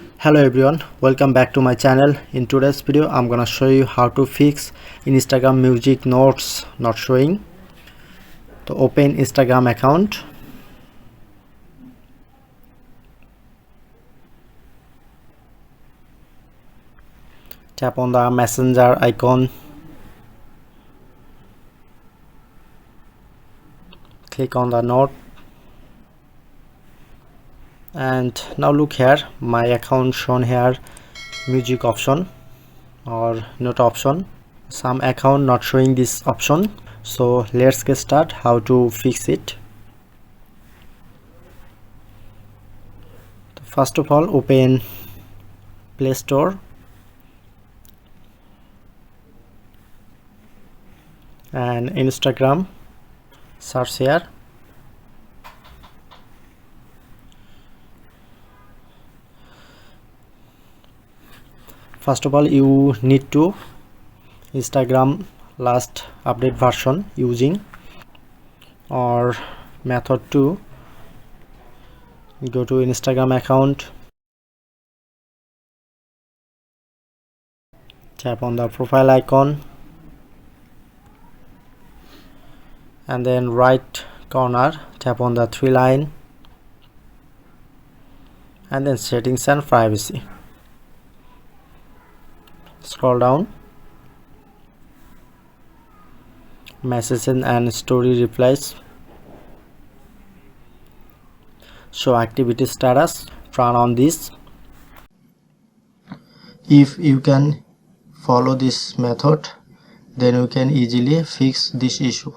Hello everyone, welcome back to my channel. In today's video I'm gonna show you how to fix Instagram music notes not showing. So open Instagram account, tap on the messenger icon, click on the note, and now look here, my account shown here music option or note option. Some account not showing this option, so let's get start how to fix it. First of all, open Play Store and Instagram, search here. First of all, you need to Instagram last update version using, or method 2, go to Instagram account, tap on the profile icon, and then right corner tap on the 3 line, and then settings and privacy. Scroll down, messaging and story replies, show activity status, turn on this. If you can follow this method, then you can easily fix this issue.